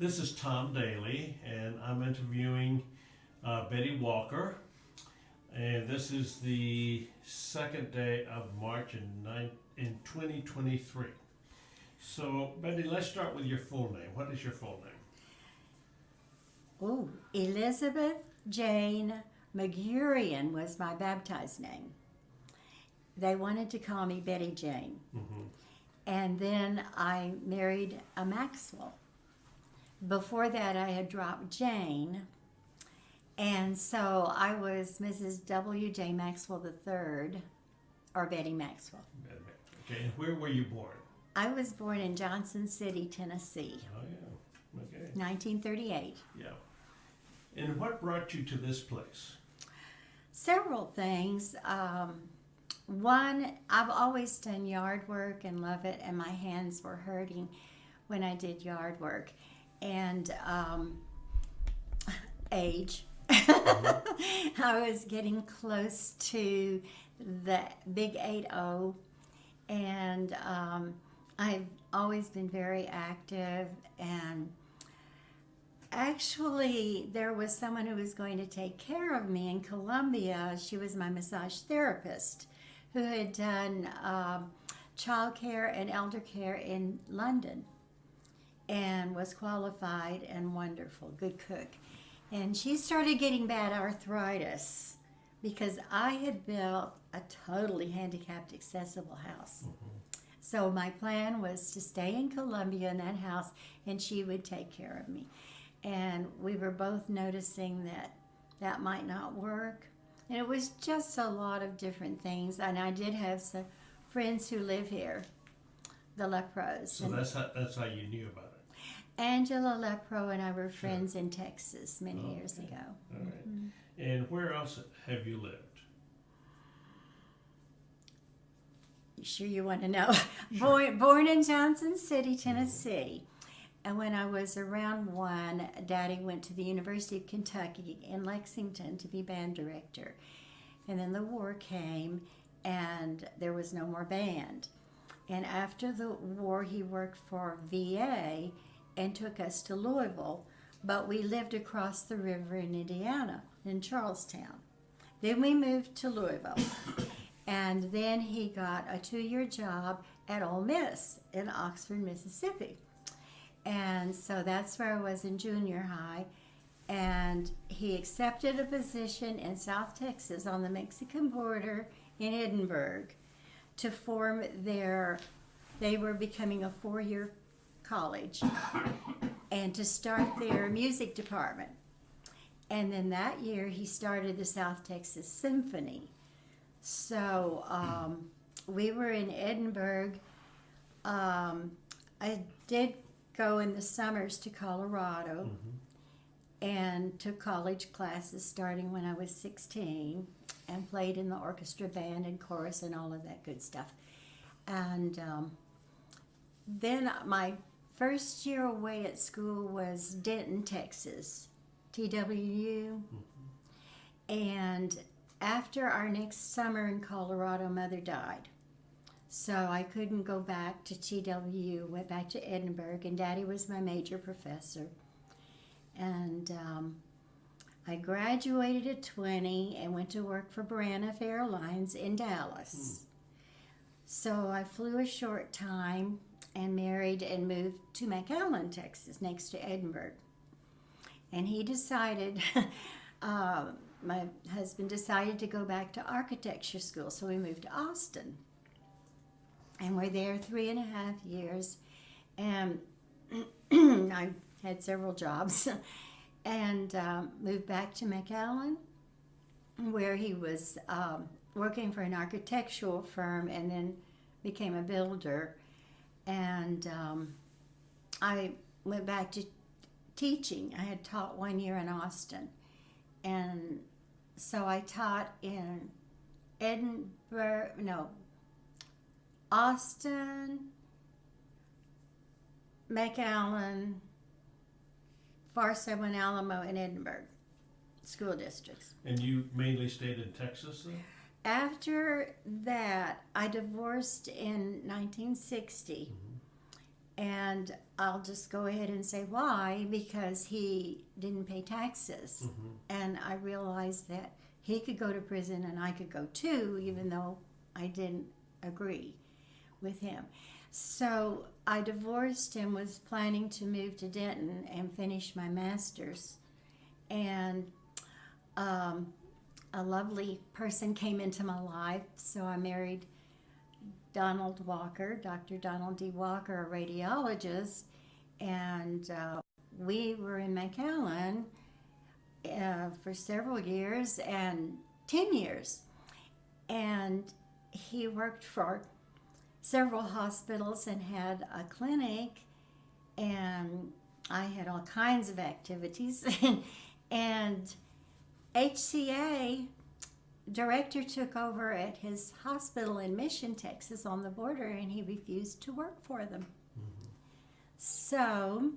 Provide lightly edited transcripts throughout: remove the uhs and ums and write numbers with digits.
This is Tom Daly, and I'm interviewing Betty Walker. And this is the second day of March in 2023. So, Betty, let's start with your full name. What is your full name? Oh, Elizabeth Jane McGurian was my baptized name. They wanted to call me Betty Jane. Mm-hmm. And then I married a Maxwell. Before that, I had dropped Jane. And so I was Mrs. W. J. Maxwell III, or Betty Maxwell. Okay, and where were you born? I was born in Johnson City, Tennessee, Oh, yeah. Okay. 1938. Yeah. And what brought you to this place? Several things. One, I've always done yard work and love it, and my hands were hurting when I did yard work. And age. I was getting close to the big 8-0, and I've always been very active. And actually, there was someone who was going to take care of me in Columbia. She was my massage therapist who had done child care and elder care in London and was qualified and wonderful, good cook. And she started getting bad arthritis because I had built a totally handicapped accessible house. Mm-hmm. So my plan was to stay in Columbia in that house, and she would take care of me. And we were both noticing that that might not work. And it was just a lot of different things. And I did have some friends who live here, the Lepros. So that's how you knew about it. Angela Lepro and I were friends in Texas many years ago. All right. Mm-hmm. And where else have you lived? You sure you want to know? Sure. Born in Johnson City, Tennessee. And when I was around 1, Daddy went to the University of Kentucky in Lexington to be band director. And then the war came, and there was no more band. And after the war, he worked for VA and took us to Louisville, but we lived across the river in Indiana, in Charlestown. Then we moved to Louisville, and then he got a 2-year job at Ole Miss in Oxford, Mississippi. And so that's where I was in junior high, and he accepted a position in South Texas on the Mexican border in Edinburgh to form they were becoming a 4-year college and to start their music department. And then that year he started the South Texas Symphony. So we were in Edinburgh. I did go in the summers to Colorado and took college classes starting when I was 16 and played in the orchestra band and chorus and all of that good stuff. And then my first year away at school was Denton, Texas, TWU. And after our next summer in Colorado, Mother died. So I couldn't go back to TWU, went back to Edinburgh, and Daddy was my major professor. And I graduated at 20 and went to work for Braniff Airlines in Dallas. So I flew a short time and married and moved to McAllen, Texas, next to Edinburgh. And he decided, my husband decided to go back to architecture school, so we moved to Austin. And we're there 3.5 years. And I had several jobs. And moved back to McAllen, where he was working for an architectural firm and then became a builder. And I went back to teaching. I had taught 1 year in Austin. And so I taught in Austin, McAllen, Fargo and Alamo, and Edinburgh school districts. And you mainly stayed in Texas then? After that, I divorced in 1960, And I'll just go ahead and say why, because he didn't pay taxes. And I realized that he could go to prison and I could go too, even though I didn't agree with him. So I divorced and was planning to move to Denton and finish my master's. And a lovely person came into my life, so I married Donald Walker, Dr. Donald D. Walker, a radiologist, and we were in McAllen for several years, and 10 years. And he worked for several hospitals and had a clinic, and I had all kinds of activities. And HCA director took over at his hospital in Mission, Texas on the border, and he refused to work for them. So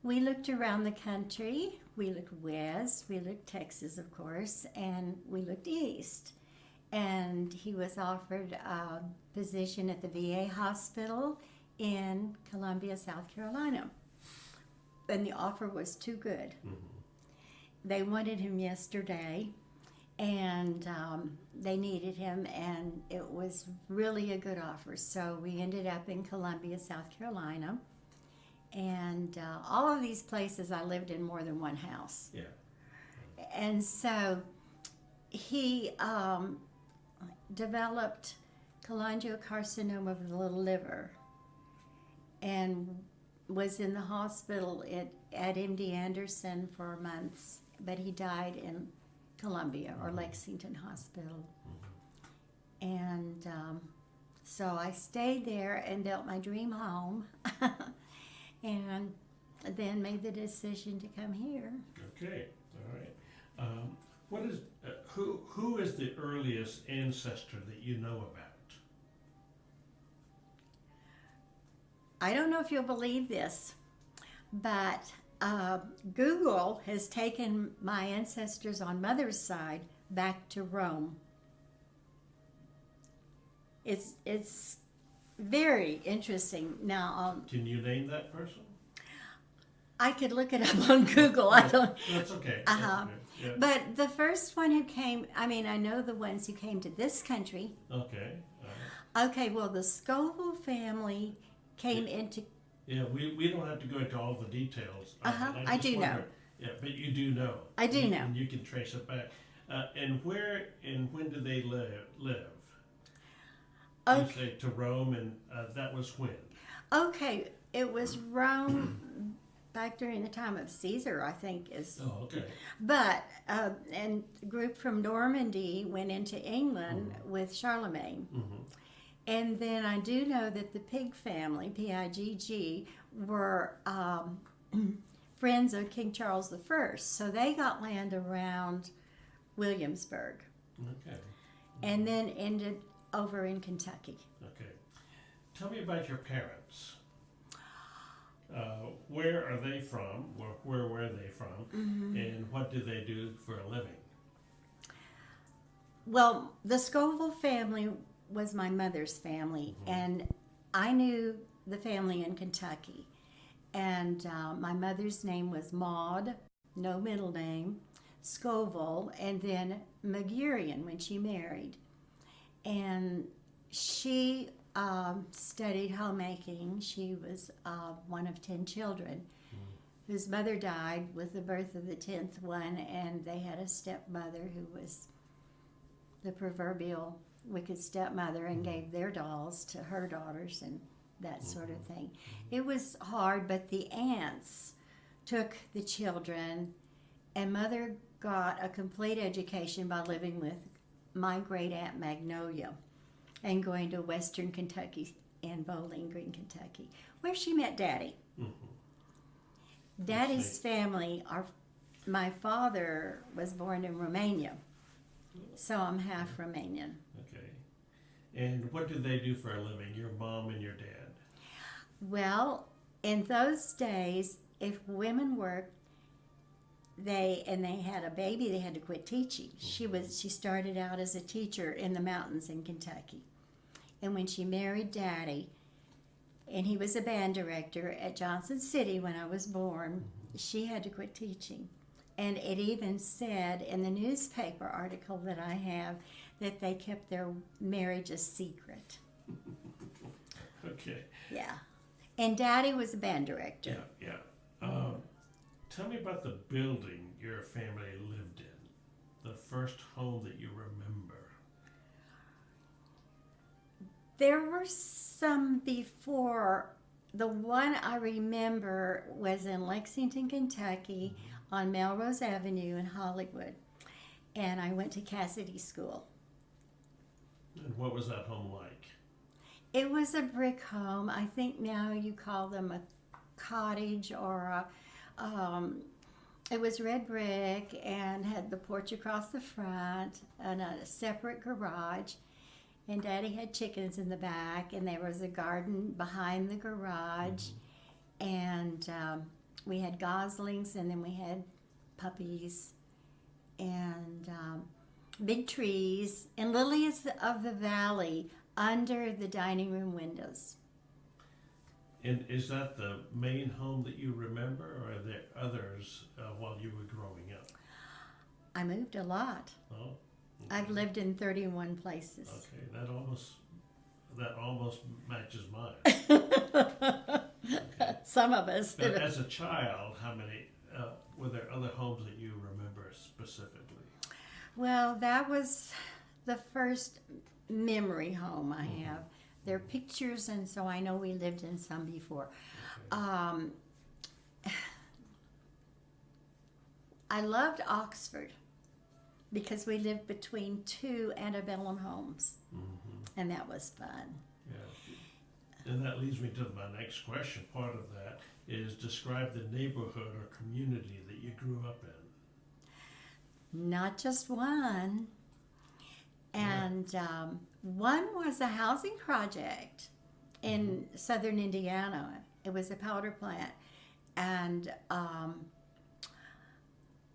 we looked around the country. We looked west, we looked Texas, of course, and we looked east. And he was offered a position at the VA hospital in Columbia, South Carolina. And the offer was too good. They wanted him yesterday, and they needed him, and it was really a good offer. So we ended up in Columbia, South Carolina. And all of these places I lived in more than one house. Yeah. And so he developed cholangiocarcinoma of the liver and was in the hospital at MD Anderson for months, but he died in Columbia or Lexington Hospital. And so I stayed there and built my dream home and then made the decision to come here. Okay, all right. What is who is the earliest ancestor that you know about? I don't know if you'll believe this, but Google has taken my ancestors on mother's side back to Rome. It's very interesting. Now, Can you name that person? I could look it up on Google. I don't. That's okay. Uh-huh. That's okay. But the first one who came, I mean, I know the ones who came to this country. Yeah. Okay. All right. Okay, well, the Scoville family came into. Yeah, we don't have to go into all the details. I do know. Yeah, but you do know. I do know. And you can trace it back. And where and when did they live? Okay. You say to Rome, and that was when? Okay, it was Rome back during the time of Caesar, I think is. Oh, okay. But and a group from Normandy went into England with Charlemagne. And then I do know that the Pig family, P-I-G-G, were friends of King Charles I. So they got land around Williamsburg Okay. and then ended over in Kentucky. Okay. Tell me about your parents. Where are they from? Where were they from? And what do they do for a living? Well, the Scoville family was my mother's family, and I knew the family in Kentucky. And my mother's name was Maud, no middle name, Scoville, and then McGurian when she married. And she studied homemaking. She was one of 10 children whose mother died with the birth of the 10th one, and they had a stepmother who was the proverbial wicked stepmother and gave their dolls to her daughters and that sort of thing. It was hard, but the aunts took the children, and Mother got a complete education by living with my great aunt Magnolia and going to Western Kentucky and Bowling Green, Kentucky, where she met Daddy. Daddy's family, my father was born in Romania, so I'm half Romanian. Okay. And what do they do for a living, your mom and your dad? Well, in those days, if women worked, they had a baby, they had to quit teaching. She started out as a teacher in the mountains in Kentucky. And when she married Daddy, and he was a band director at Johnson City when I was born. She had to quit teaching. And it even said in the newspaper article that I have that they kept their marriage a secret. Okay. Yeah. And Daddy was a band director. Yeah, yeah. Tell me about the building your family lived in, the first home that you remember. There were some before. The one I remember was in Lexington, Kentucky, on Melrose Avenue in Hollywood. And I went to Cassidy School. And what was that home like? It was a brick home. I think now you call them a cottage or it was red brick and had the porch across the front and a separate garage. And Daddy had chickens in the back, and there was a garden behind the garage. And we had goslings, and then we had puppies, and big trees, and lilies of the valley under the dining room windows. And is that the main home that you remember, or are there others while you were growing up? I moved a lot. Oh, I've lived in 31 places. okay. That almost matches mine. Okay. Some of us. Now, as a child, how many were there other homes that you remember specifically? Well, that was the first memory home I have. There are pictures, and so I know we lived in some before. Okay. I loved Oxford because we lived between two antebellum homes, and that was fun. Yeah. And that leads me to my next question. Part of that is describe the neighborhood or community that you grew up in. Not just one. And one was a housing project in southern Indiana. It was a powder plant. And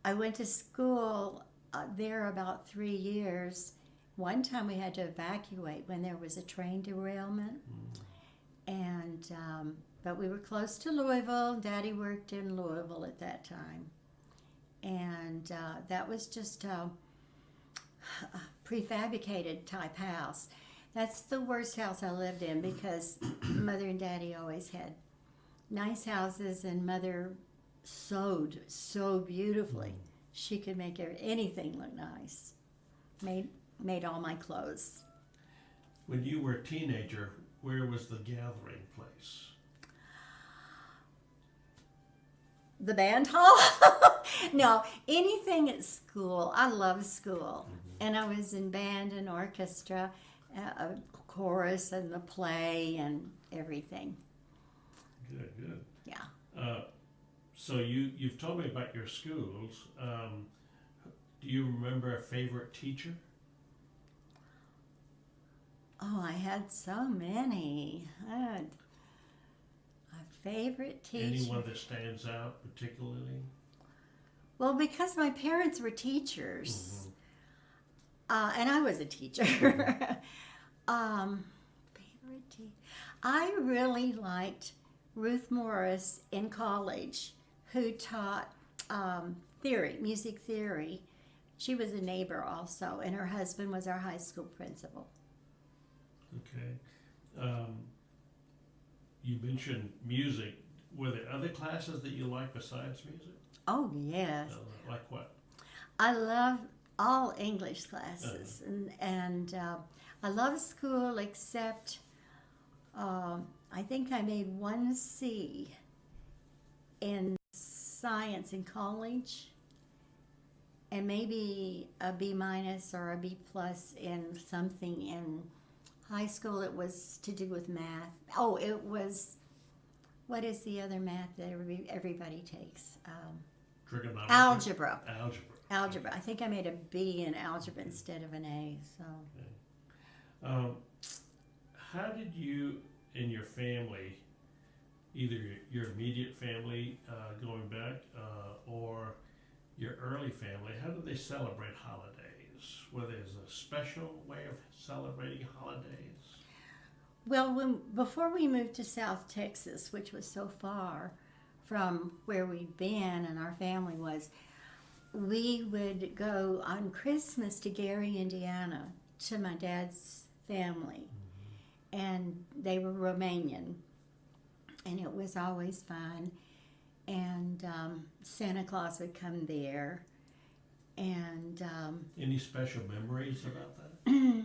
I went to school there about 3 years. One time we had to evacuate when there was a train derailment. And but we were close to Louisville. Daddy worked in Louisville at that time. And that was just a prefabricated type house. That's the worst house I lived in because Mother and Daddy always had nice houses, and Mother sewed so beautifully. She could make anything look nice. Made all my clothes. When you were a teenager, where was the gathering place? The band hall? No, anything at school. I love school. And I was in band and orchestra, a chorus and the play and everything. Good, good. Yeah. So you've told me about your schools. Do you remember a favorite teacher? Oh, I had so many. I had a favorite teacher. Anyone that stands out particularly? Well, because my parents were teachers, and I was a teacher. Favorite teacher. I really liked Ruth Morris in college, who taught music theory. She was a neighbor also, and her husband was our high school principal. Okay. You mentioned music. Were there other classes that you liked besides music? Oh, yes. Like what? I love all English classes, and I love school except I think I made 1 C in science in college, and maybe a B- or a B+ in something in high school. It was to do with math. Oh, it was, what is the other math that everybody takes? Trigonometry? Algebra. Algebra. I think I made a B in algebra instead of an A. So. How did you and your family, either your immediate family going back or your early family, how did they celebrate holidays? Were there a special way of celebrating holidays? Well, before we moved to South Texas, which was so far from where we'd been and our family was, we would go on Christmas to Gary, Indiana, to my dad's family, and they were Romanian, and it was always fun. And Santa Claus would come there, and Any special memories about that?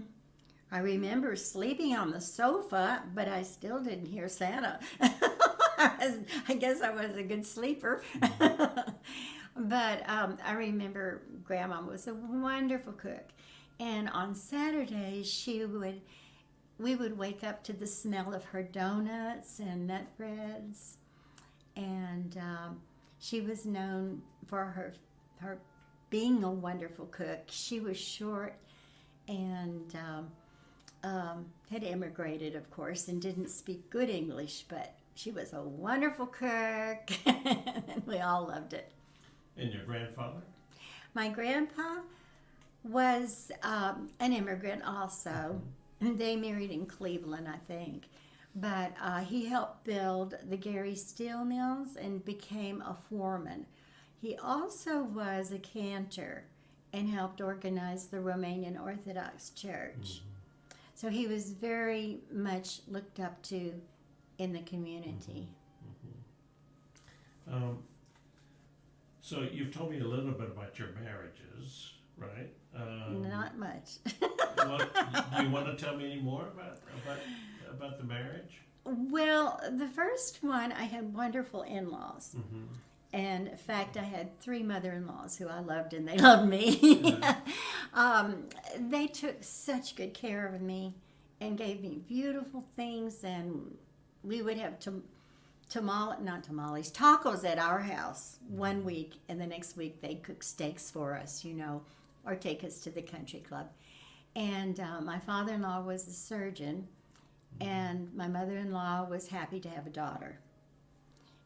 I remember sleeping on the sofa, but I still didn't hear Santa. I guess I was a good sleeper. But I remember Grandma was a wonderful cook. And on Saturdays, we would wake up to the smell of her donuts and nut breads. And she was known for her being a wonderful cook. She was short and had immigrated, of course, and didn't speak good English, but she was a wonderful cook, and we all loved it. And your grandfather? My grandpa was an immigrant also. They married in Cleveland, I think. But he helped build the Gary Steel Mills and became a foreman. He also was a cantor and helped organize the Romanian Orthodox Church. So he was very much looked up to in the community. So you've told me a little bit about your marriages, right? Not much. Do you want to tell me any more about the marriage? Well, the first one, I had wonderful in-laws. And in fact, I had 3 mother-in-laws who I loved and they loved me. They took such good care of me and gave me beautiful things, and we would have tacos at our house one week, and the next week they'd cook steaks for us, or take us to the country club. And my father-in-law was a surgeon, and my mother-in-law was happy to have a daughter.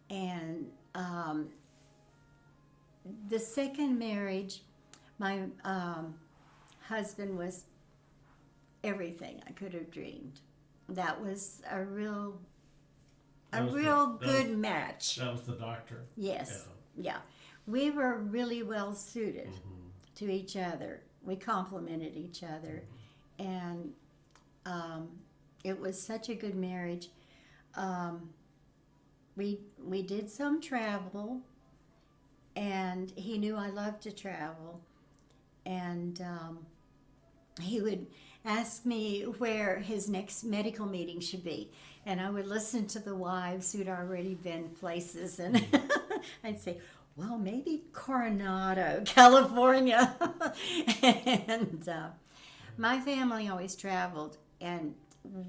And the second marriage, my husband was everything I could have dreamed. That was a real good match. That was the doctor? Yes. Yeah. We were really well suited to each other. We complemented each other. And it was such a good marriage. We did some travel, and he knew I loved to travel. And he would ask me where his next medical meeting should be. And I would listen to the wives who'd already been places, and I'd say, well, maybe Coronado, California. And my family always traveled, and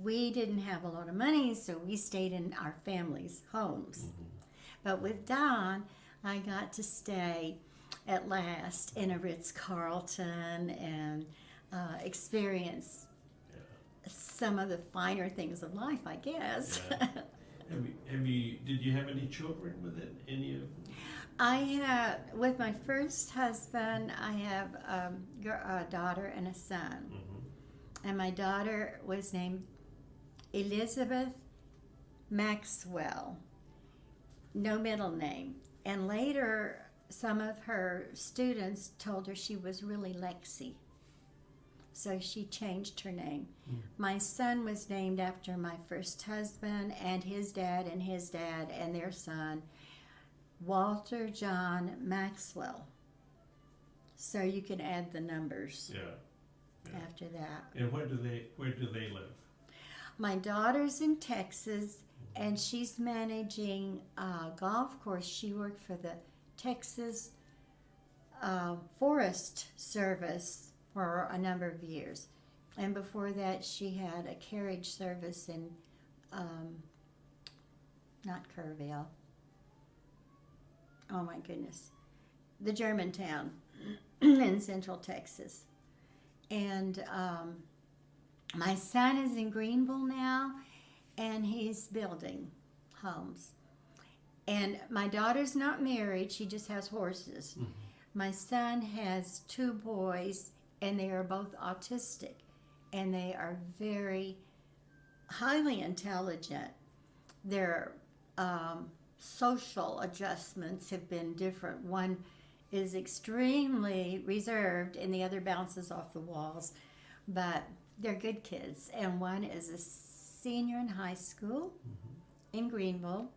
we didn't have a lot of money, so we stayed in our family's homes. But with Don, I got to stay at last in a Ritz-Carlton and experience some of the finer things of life, I guess. Did you have any children with it? Any of them? I have, with my first husband, I have a daughter and a son. And my daughter was named Elizabeth Maxwell, no middle name. And later, some of her students told her she was really Lexi. So she changed her name. My son was named after my first husband and his dad and their son, Walter John Maxwell. So you can add the numbers after that. And where do they live? My daughter's in Texas, and she's managing a golf course. She worked for the Texas Forest Service for a number of years. And before that, she had a carriage service in, not Kerrville. Oh my goodness. The Germantown in Central Texas. And my son is in Greenville now, and he's building homes. And my daughter's not married, she just has horses. My son has 2 boys, and they are both autistic, and they are very highly intelligent. Their social adjustments have been different. One is extremely reserved, and the other bounces off the walls. But they're good kids. And one is a senior in high school in Greenville,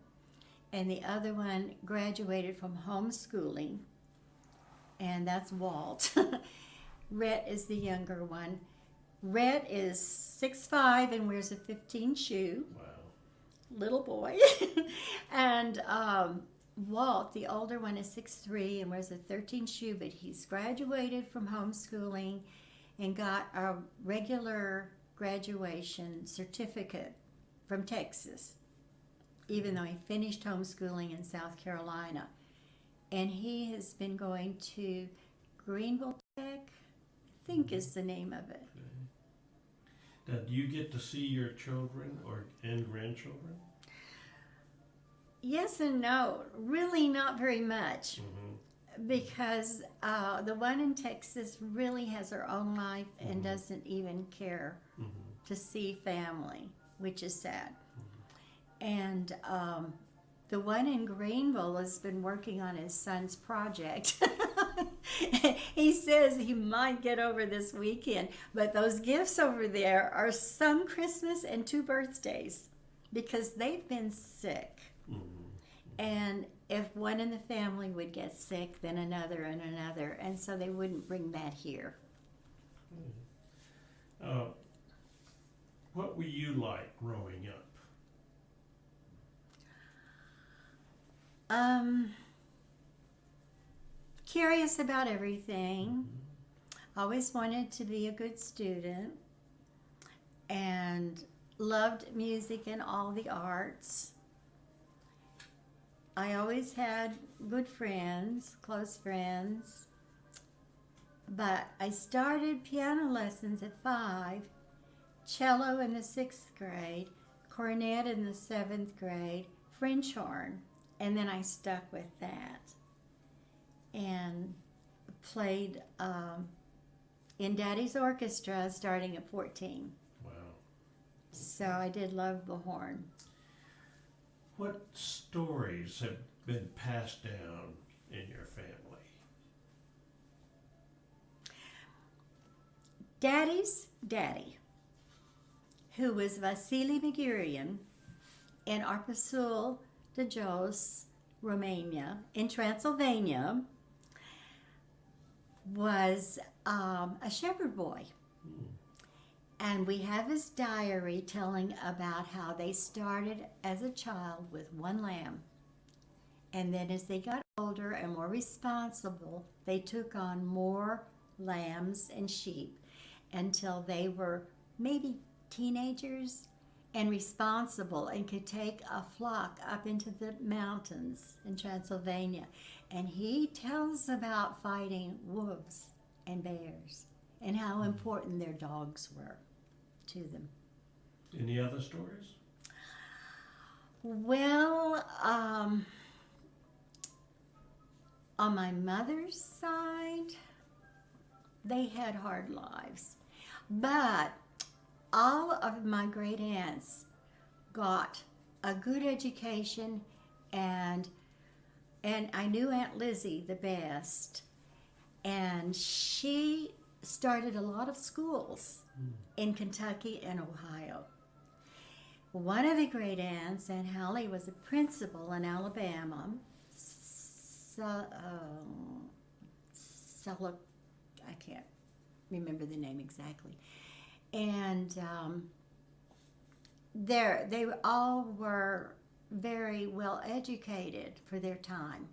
and the other one graduated from homeschooling, and that's Walt. Rhett is the younger one. Rhett is 6'5" and wears a 15 shoe. Wow. Little boy. And Walt, the older one, is 6'3" and wears a 13 shoe, but he's graduated from homeschooling and got a regular graduation certificate from Texas, even though he finished homeschooling in South Carolina. And he has been going to Greenville Tech, I think is the name of it. Now, do you get to see your children and grandchildren? Yes and no. Really not very much. Because the one in Texas really has her own life and doesn't even care to see family, which is sad. And the one in Greenville has been working on his son's project. He says he might get over this weekend, but those gifts over there are some Christmas and 2 birthdays because they've been sick. And if one in the family would get sick, then another and another, and so they wouldn't bring that here. What were you like growing up? Curious about everything. Always wanted to be a good student and loved music and all the arts. I always had good friends, close friends, but I started piano lessons at 5, cello in the 6th grade, cornet in the 7th grade, French horn, and then I stuck with that and played in Daddy's orchestra starting at 14. Wow. So I did love the horn. What stories have been passed down in your family? Daddy's daddy, who was Vasily Megurian in Arpasul de Jos, Romania, in Transylvania, was a shepherd boy. And we have his diary telling about how they started as a child with 1 lamb. And then as they got older and more responsible, they took on more lambs and sheep until they were maybe teenagers and responsible and could take a flock up into the mountains in Transylvania. And he tells about fighting wolves and bears and how important their dogs were to them. Any other stories? Well, on my mother's side, they had hard lives. But all of my great aunts got a good education, and I knew Aunt Lizzie the best. And she started a lot of schools in Kentucky and Ohio. One of the great aunts, Aunt Hallie, was a principal in Alabama. I can't remember the name exactly. And they all were very well educated for their time.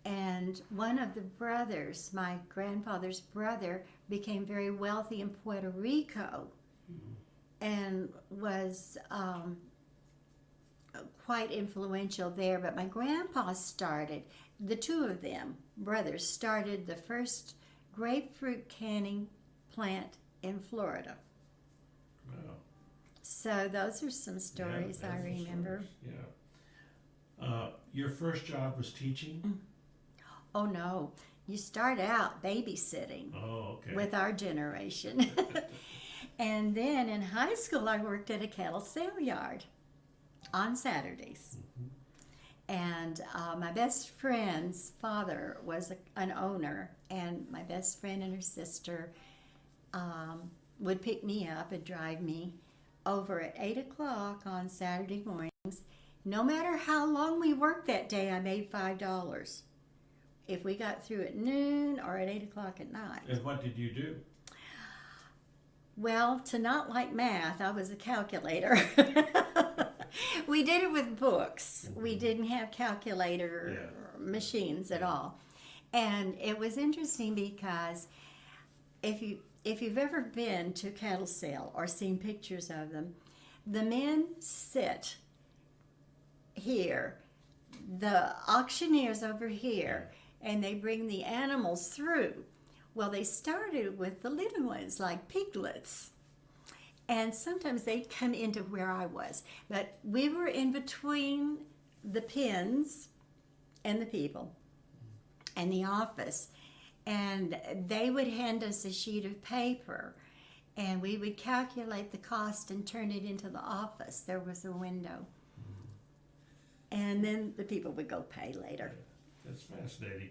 And one of the brothers, my grandfather's brother, became very wealthy in Puerto Rico and was quite influential there. But my grandpa started, the 2 of them, brothers, started the first grapefruit canning plant in Florida. Wow. So those are some stories I remember. Stories. Yeah. Your first job was teaching? Oh no, you start out babysitting Oh, okay. with our generation. And then in high school, I worked at a cattle sale yard on Saturdays. And my best friend's father was an owner, and my best friend and her sister would pick me up and drive me over at 8 o'clock on Saturday mornings. No matter how long we worked that day, I made $5 if we got through at noon or at 8 o'clock at night. And what did you do? Well, to not like math, I was a calculator. We did it with books. We didn't have calculator machines at all. And it was interesting because if you've ever been to a cattle sale or seen pictures of them, the men sit here, the auctioneers over here, and they bring the animals through. Well, they started with the little ones, like piglets. And sometimes they'd come into where I was. But we were in between the pens and the people and the office. And they would hand us a sheet of paper. And we would calculate the cost and turn it into the office. There was a window. And then the people would go pay later. That's fascinating.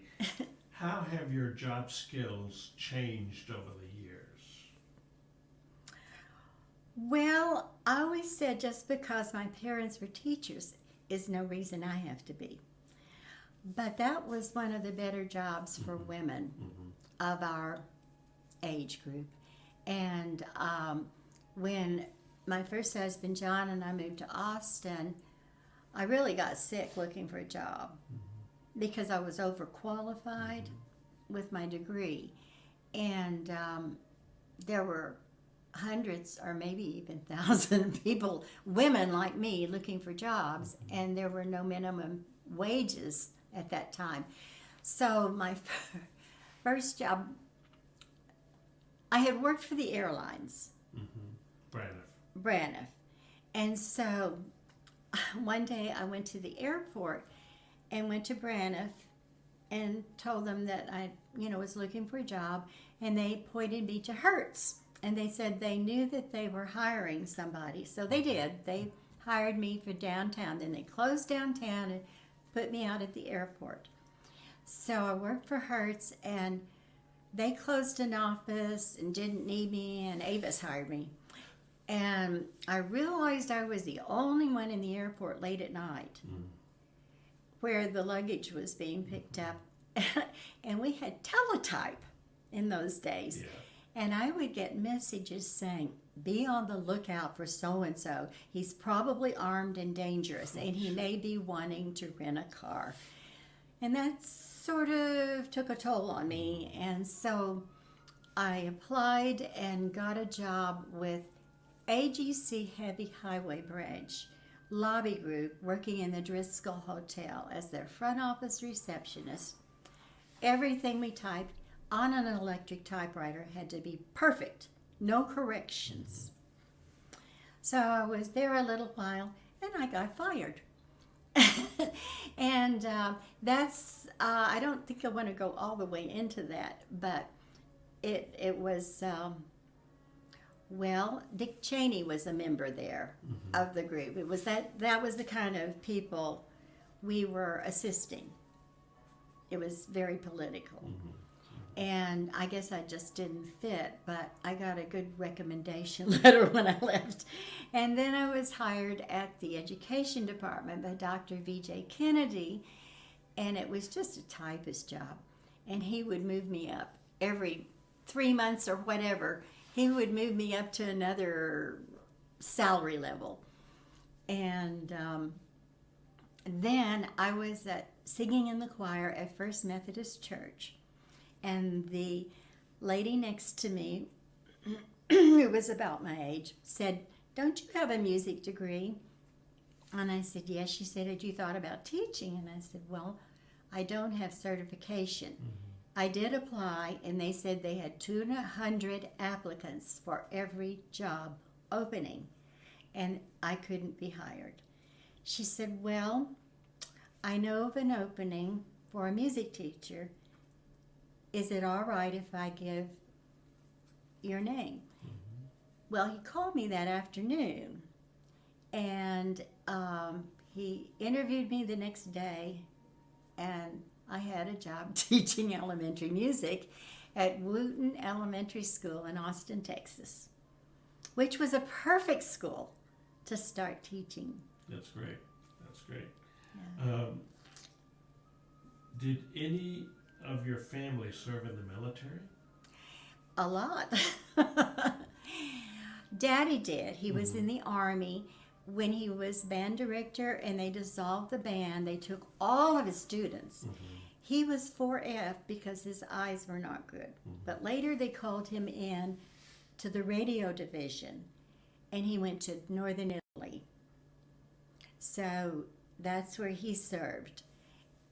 How have your job skills changed over the years? Well, I always said just because my parents were teachers is no reason I have to be. But that was one of the better jobs for women of our age group. And when my first husband, John, and I moved to Austin, I really got sick looking for a job because I was overqualified with my degree. And there were hundreds or maybe even thousands of people, women like me, looking for jobs, and there were no minimum wages at that time. So my first job, I had worked for the airlines. Braniff. And so one day I went to the airport and went to Braniff and told them that I, was looking for a job, and they pointed me to Hertz. And they said they knew that they were hiring somebody. So they did. They hired me for downtown. Then they closed downtown and put me out at the airport. So I worked for Hertz, and they closed an office and didn't need me, and Avis hired me. And I realized I was the only one in the airport late at night where the luggage was being picked up. And we had teletype in those days. Yeah. And I would get messages saying, be on the lookout for so-and-so. He's probably armed and dangerous, and he may be wanting to rent a car. And that sort of took a toll on me. And so I applied and got a job with AGC Heavy Highway Branch Lobby Group, working in the Driscoll Hotel as their front office receptionist. Everything we typed on an electric typewriter had to be perfect, no corrections. So I was there a little while, and I got fired. And that's, I don't think I want to go all the way into that, but it was, well, Dick Cheney was a member there of the group. It was that was the kind of people we were assisting. It was very political. And I guess I just didn't fit, but I got a good recommendation letter when I left. And then I was hired at the education department by Dr. V.J. Kennedy, and it was just a typist job. And he would move me up every 3 months or whatever. He would move me up to another salary level. And then I was singing in the choir at First Methodist Church. And the lady next to me, who was about my age, said, "Don't you have a music degree?" And I said, "Yes." She said, "Had you thought about teaching?" And I said, "Well, I don't have certification." I did apply, and they said they had 200 applicants for every job opening, and I couldn't be hired. She said, "Well, I know of an opening for a music teacher. Is it all right if I give your name?" Well, he called me that afternoon, and he interviewed me the next day, and I had a job teaching elementary music at Wooten Elementary School in Austin, Texas, which was a perfect school to start teaching. That's great. That's great. Yeah. Did any of your family serve in the military? A lot. Daddy did. He was in the Army. When he was band director and they dissolved the band, they took all of his students. He was 4F because his eyes were not good. But later they called him in to the radio division, and he went to Northern Italy. So that's where he served.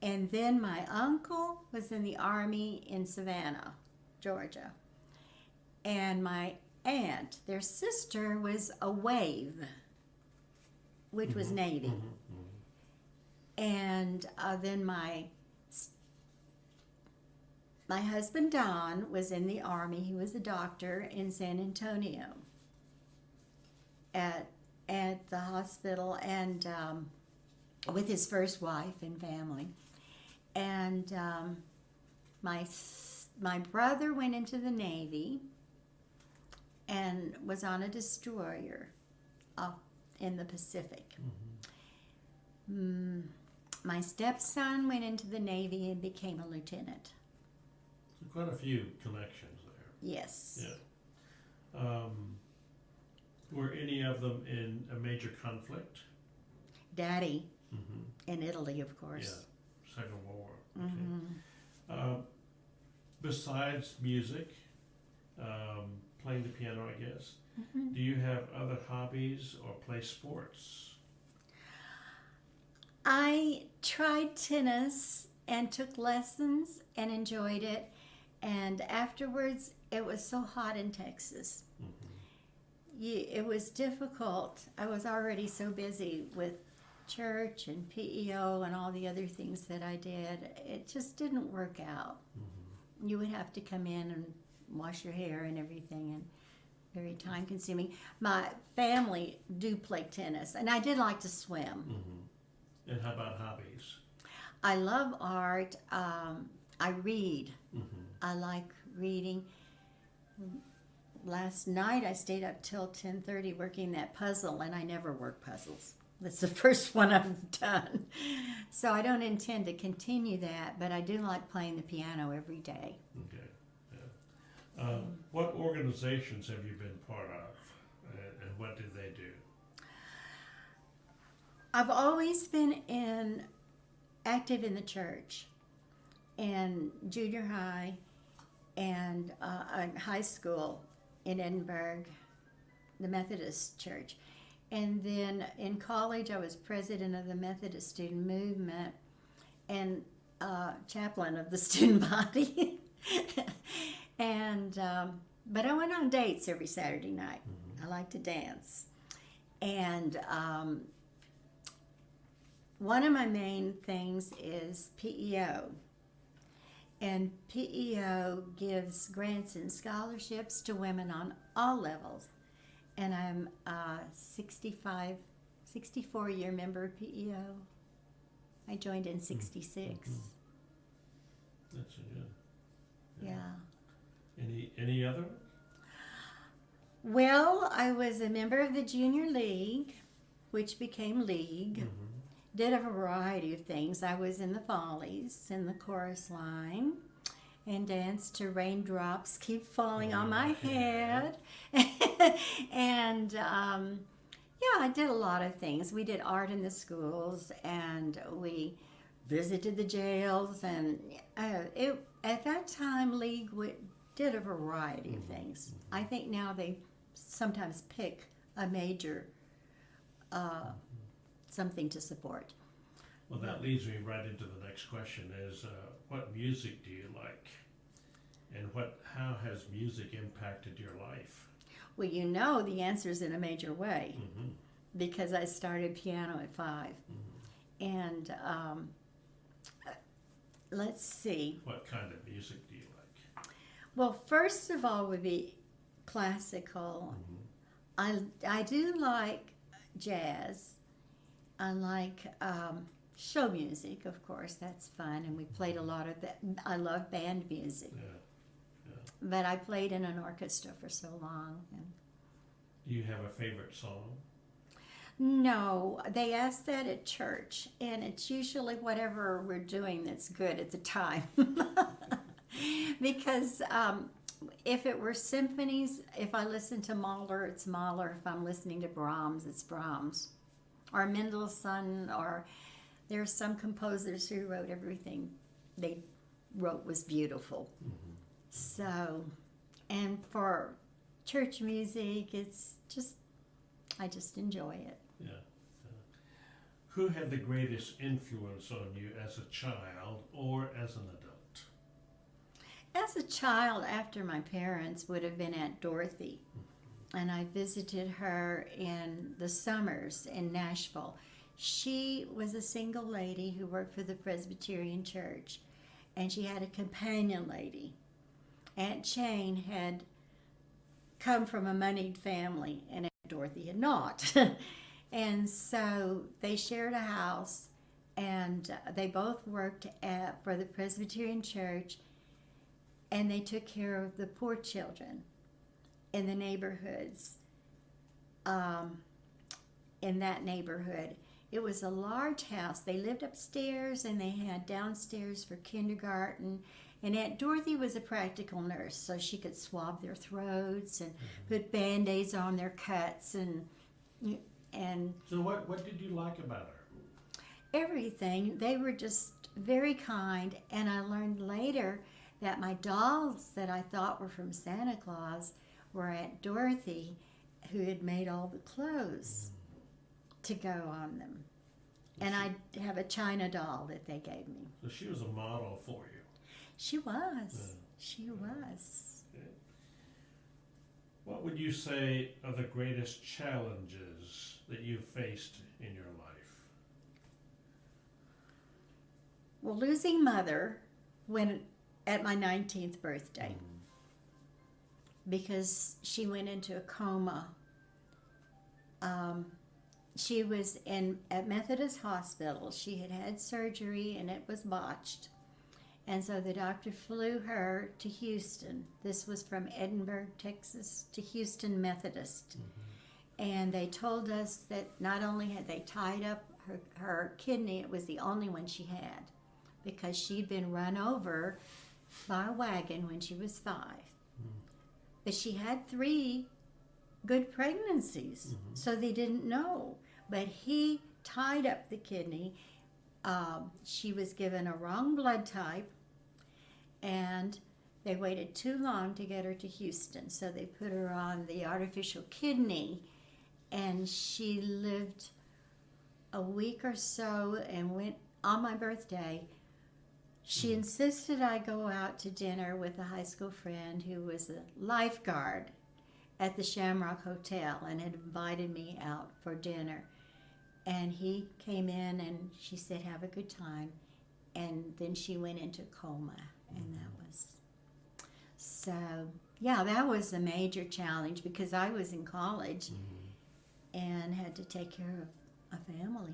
And then my uncle was in the Army in Savannah, Georgia. And my aunt, their sister, was a WAVE, which was Navy. And then my husband Don was in the Army. He was a doctor in San Antonio at the hospital, and with his first wife and family. And my brother went into the Navy and was on a destroyer in the Pacific. My stepson went into the Navy and became a lieutenant. So quite a few connections there. Yes. Yeah. Were any of them in a major conflict? Daddy in Italy, of course. Yeah, Second World War. Okay. Besides music, playing the piano, I guess, do you have other hobbies or play sports? I tried tennis and took lessons and enjoyed it. And afterwards, it was so hot in Texas. It was difficult. I was already so busy with church and PEO and all the other things that I did. It just didn't work out. You would have to come in and wash your hair and everything, and very time consuming. My family do play tennis, and I did like to swim. And how about hobbies? I love art. I read. I like reading. Last night I stayed up till 10:30 working that puzzle, and I never work puzzles. That's the first one I've done. So I don't intend to continue that, but I do like playing the piano every day. Okay. Yeah. What organizations have you been part of, and what do they do? I've always been active in the church, in junior high and high school in Edinburgh, the Methodist Church. And then in college, I was president of the Methodist Student Movement and chaplain of the student body. And but I went on dates every Saturday night. I like to dance. And one of my main things is PEO. And PEO gives grants and scholarships to women on all levels. And I'm a 64-year member of PEO. I joined in 66. That's good. Yeah. Any other? Well, I was a member of the Junior League, which became League. Did a variety of things. I was in the Follies, in the chorus line, and danced to Raindrops Keep Falling on My Head. And yeah, I did a lot of things. We did art in the schools, and we visited the jails, and at that time, League did a variety of things. I think now they sometimes pick a major something to support. Well, that leads me right into the next question is, what music do you like? And how has music impacted your life? Well, you know the answer is in a major way, because I started piano at 5. And let's see. What kind of music do you like? Well, first of all would be classical. I do like jazz. I like show music, of course. That's fun, and we played a lot of that. I love band music, Yeah. but I played in an orchestra for so long. And Do you have a favorite song? no, they ask that at church, and it's usually whatever we're doing that's good at the time. Because if it were symphonies, if I listen to Mahler, it's Mahler. If I'm listening to Brahms, it's Brahms. Or Mendelssohn, or there's some composers who wrote everything they wrote was beautiful. So, and for church music, it's just, I just enjoy it. Yeah. Who had the greatest influence on you as a child or as an adult? As a child, after my parents, would have been Aunt Dorothy. And I visited her in the summers in Nashville. She was a single lady who worked for the Presbyterian Church, and she had a companion lady. Aunt Jane had come from a moneyed family, and Aunt Dorothy had not. And so they shared a house, and they both worked for the Presbyterian Church, and they took care of the poor children in the neighborhoods. In that neighborhood, it was a large house. They lived upstairs, and they had downstairs for kindergarten. And Aunt Dorothy was a practical nurse, so she could swab their throats and put Band-Aids on their cuts and So what did you like about her? everything. They were just very kind, and I learned later that my dolls that I thought were from Santa Claus were Aunt Dorothy, who had made all the clothes to go on them. And I have a China doll that they gave me. So she was a model for you. She was. She was. What would you say are the greatest challenges that you've faced in your life? Well, losing Mother when at my 19th birthday, because she went into a coma. She was at Methodist Hospital. She had had surgery, and it was botched. And so the doctor flew her to Houston. This was from Edinburgh, Texas, to Houston Methodist. And they told us that not only had they tied up her kidney, it was the only one she had, because she'd been run over by a wagon when she was 5. But she had 3 good pregnancies, so they didn't know. But he tied up the kidney. She was given a wrong blood type, and they waited too long to get her to Houston, so they put her on the artificial kidney, and she lived a week or so and went on my birthday. She insisted I go out to dinner with a high school friend who was a lifeguard at the Shamrock Hotel and had invited me out for dinner. And he came in and she said, have a good time. And then she went into coma, and that was... So, yeah, that was a major challenge because I was in college and had to take care of a family.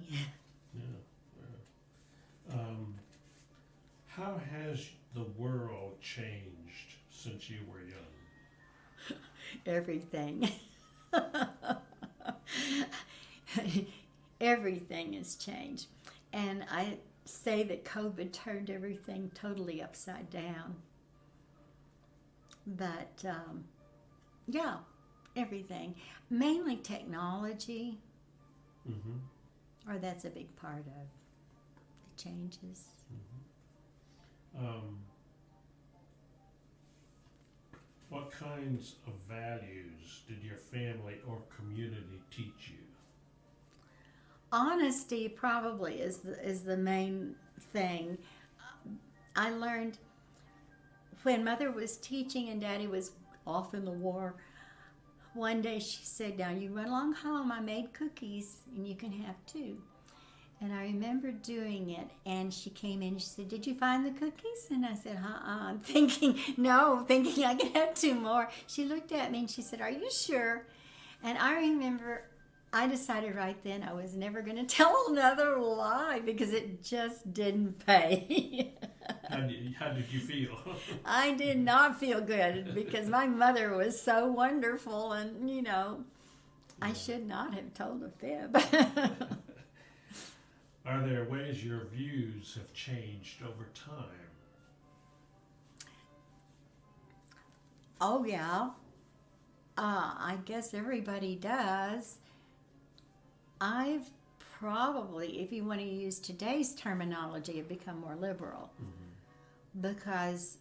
How has the world changed since you were young? Everything. Everything has changed. And I say that COVID turned everything totally upside down. But, yeah, everything. Mainly technology, or that's a big part of the changes. What kinds of values did your family or community teach you? Honesty probably is the main thing. I learned when Mother was teaching and Daddy was off in the war, one day she said, now you run along home, I made cookies and you can have 2. And I remember doing it, and she came in and she said, did you find the cookies? And I said, I'm thinking I could have 2 more. She looked at me and she said, are you sure? And I remember I decided right then I was never going to tell another lie because it just didn't pay. How did you feel? I did not feel good because my mother was so wonderful, and I should not have told a fib. Are there ways your views have changed over time? Oh, yeah. I guess everybody does. I've probably, if you want to use today's terminology, have become more liberal because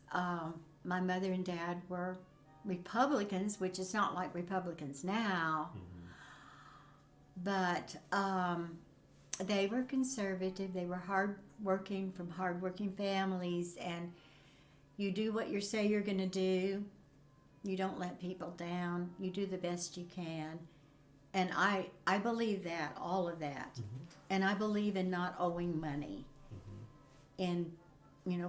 my mother and dad were Republicans, which is not like Republicans now, but they were conservative. They were hardworking, from hardworking families, and you do what you say you're going to do. You don't let people down. You do the best you can. And I believe that, all of that. And I believe in not owing money. In,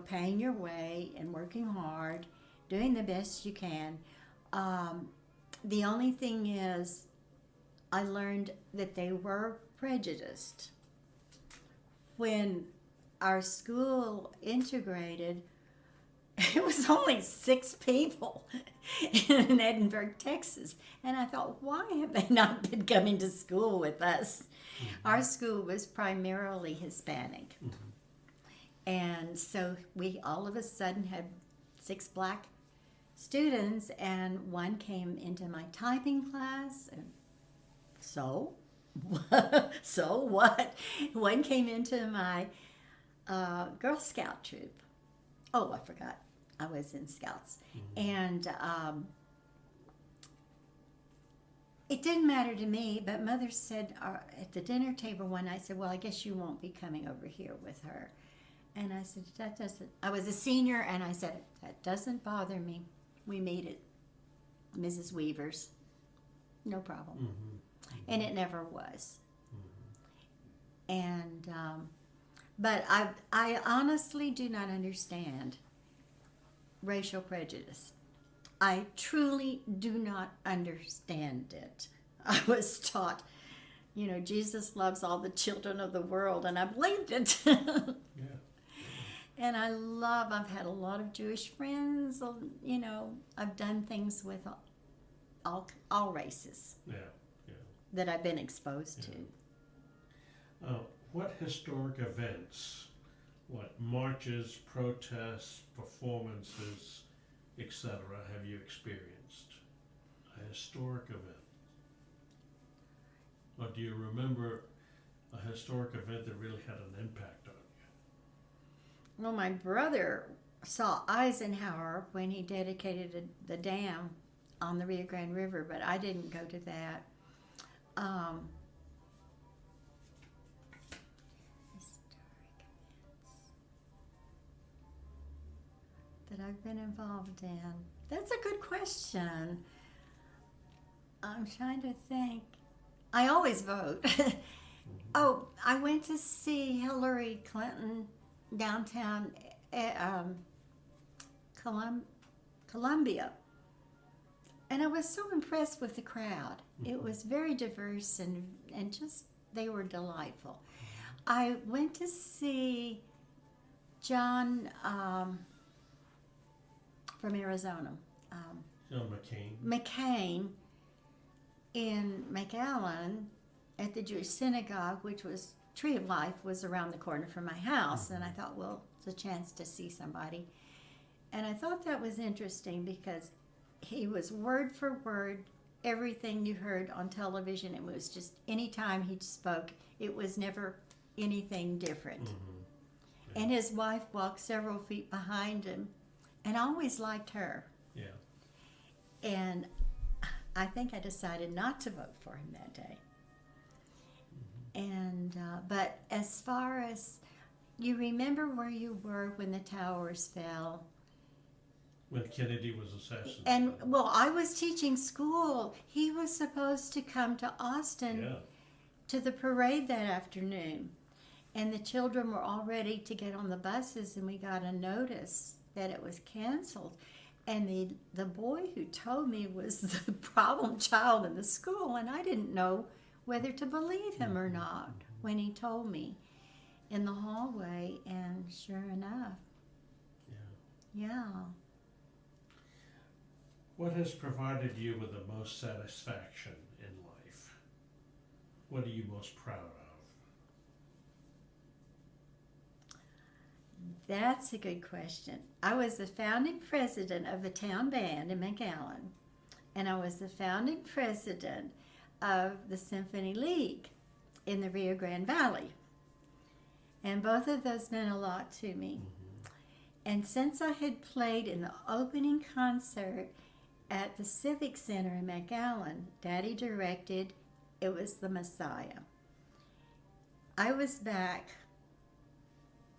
paying your way and working hard, doing the best you can. The only thing is, I learned that they were prejudiced. When our school integrated, it was only 6 people in Edinburgh, Texas. And I thought, why have they not been coming to school with us? Our school was primarily Hispanic. And so we all of a sudden had 6 black students, and one came into my typing class. And so what? One came into my Girl Scout troop. Oh, I forgot. I was in Scouts. And it didn't matter to me, but Mother said at the dinner table one night, said, well, I guess you won't be coming over here with her. And I said, that doesn't, I was a senior, and I said, that doesn't bother me. We meet at Mrs. Weaver's. No problem. And it never was. And, but I honestly do not understand racial prejudice. I truly do not understand it. I was taught, Jesus loves all the children of the world, and I believed it. And I've had a lot of Jewish friends, I've done things with all races that I've been exposed to. What historic events, what marches, protests, performances, etc., have you experienced? A historic event. Or do you remember a historic event that really had an impact on you? Well, my brother saw Eisenhower when he dedicated the dam on the Rio Grande River, but I didn't go to that. That I've been involved in. That's a good question. I'm trying to think. I always vote. Oh, I went to see Hillary Clinton downtown Columbia. And I was so impressed with the crowd. It was very diverse and just, they were delightful. I went to see John from Arizona. John McCain. McCain in McAllen at the Jewish synagogue, which was Tree of Life, was around the corner from my house. And I thought, well, it's a chance to see somebody. And I thought that was interesting because he was word for word everything you heard on television. It was just any time he spoke, it was never anything different. And his wife walked several feet behind him, and I always liked her. And I think I decided not to vote for him that day. And but as far as, you remember where you were when the towers fell? When Kennedy was assassinated. And, well, I was teaching school. He was supposed to come to Austin to the parade that afternoon. And the children were all ready to get on the buses, and we got a notice that it was canceled. And the boy who told me was the problem child in the school, and I didn't know whether to believe him or not when he told me in the hallway. And sure enough, yeah. What has provided you with the most satisfaction in life? What are you most proud of? That's a good question. I was the founding president of the town band in McAllen, and I was the founding president of the Symphony League in the Rio Grande Valley. And both of those meant a lot to me. And since I had played in the opening concert at the Civic Center in McAllen, Daddy directed It Was the Messiah. I was back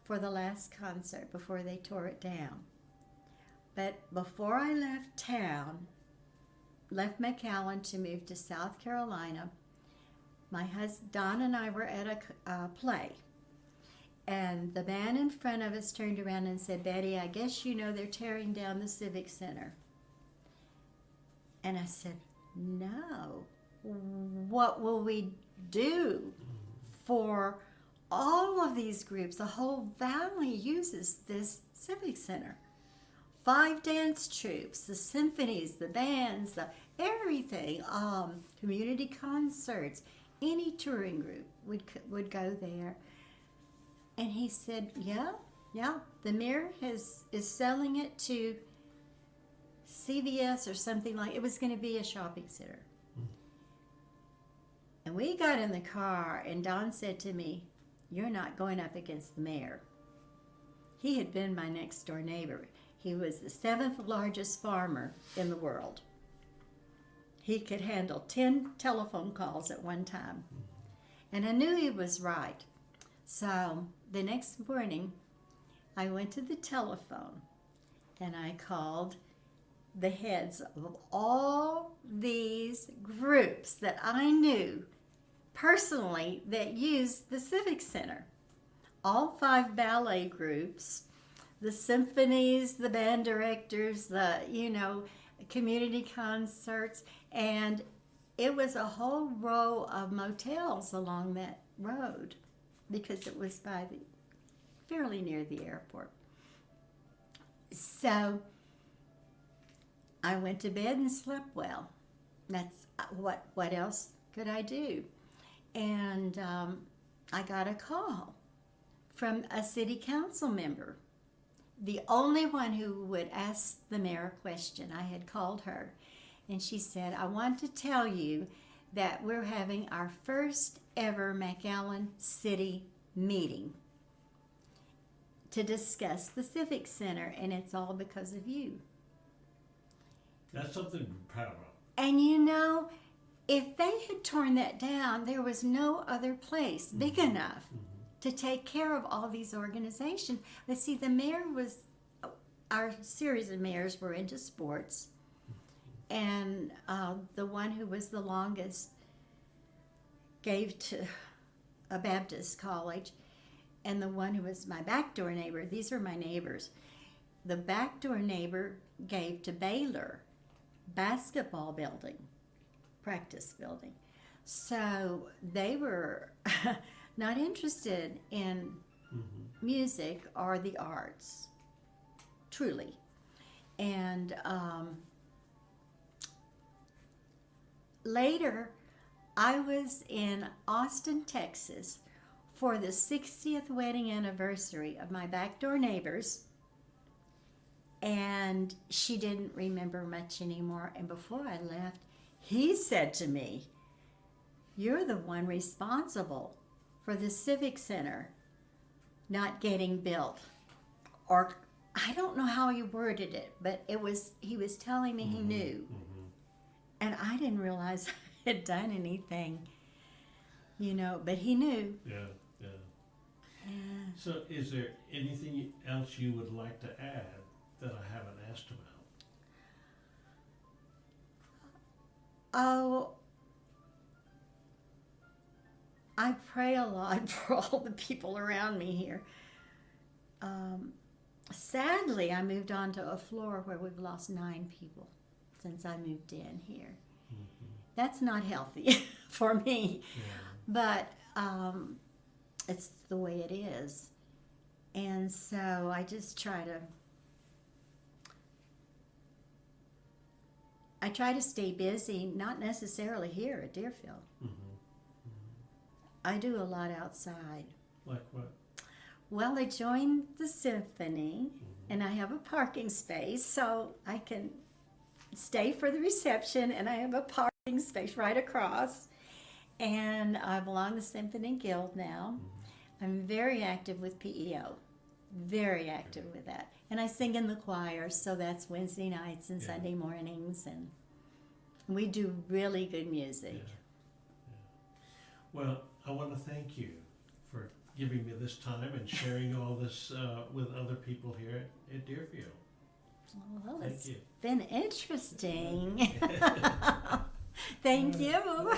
for the last concert before they tore it down. But before I left town, left McAllen to move to South Carolina, my husband Don and I were at a play. And the man in front of us turned around and said, "Betty, I guess you know they're tearing down the Civic Center." And I said, "No. What will we do for all of these groups? The whole valley uses this Civic Center. 5 dance troupes, the symphonies, the bands, the everything, community concerts, any touring group would go there." And he said, yeah, the mayor is selling it to CVS or something like it was going to be a shopping center. And we got in the car, and Don said to me, "You're not going up against the mayor." He had been my next door neighbor. He was the 7th largest farmer in the world. He could handle 10 telephone calls at one time. And I knew he was right. So the next morning, I went to the telephone and I called the heads of all these groups that I knew personally that used the Civic Center. All 5 ballet groups, the symphonies, the band directors, the, community concerts, and it was a whole row of motels along that road because it was fairly near the airport. So I went to bed and slept well. That's what else could I do? And I got a call from a city council member, the only one who would ask the mayor a question. I had called her, and she said, "I want to tell you that we're having our first ever McAllen City meeting to discuss the Civic Center, and it's all because of you." That's something to be proud of. And if they had torn that down, there was no other place big enough to take care of all these organizations. But see, the mayor our series of mayors were into sports, and the one who was the longest gave to a Baptist college, and the one who was my backdoor neighbor, these are my neighbors, the backdoor neighbor gave to Baylor basketball building, practice building. So they were not interested in music or the arts, truly. And later, I was in Austin, Texas for the 60th wedding anniversary of my backdoor neighbors, and she didn't remember much anymore. And before I left, he said to me, "You're the one responsible for the Civic Center not getting built." Or I don't know how he worded it, but he was telling me he knew. And I didn't realize I had done anything, but he knew. Yeah. So is there anything else you would like to add that I haven't asked about? Oh, I pray a lot for all the people around me here. sadly, I moved on to a floor where we've lost 9 people since I moved in here. That's not healthy for me, Yeah. but it's the way it is. And so I just try to stay busy, not necessarily here at Deerfield. I do a lot outside. Like what? Well, I joined the symphony, and I have a parking space, so I can stay for the reception, and I have a parking space right across. And I belong to the Symphony Guild now. I'm very active with PEO, very active with that. And I sing in the choir, so that's Wednesday nights and Yeah. Sunday mornings, and we do really good music. Well, I want to thank you for giving me this time and sharing all this with other people here at Deerfield. Well, Thank it's you. been interesting. Thank you. Thank you.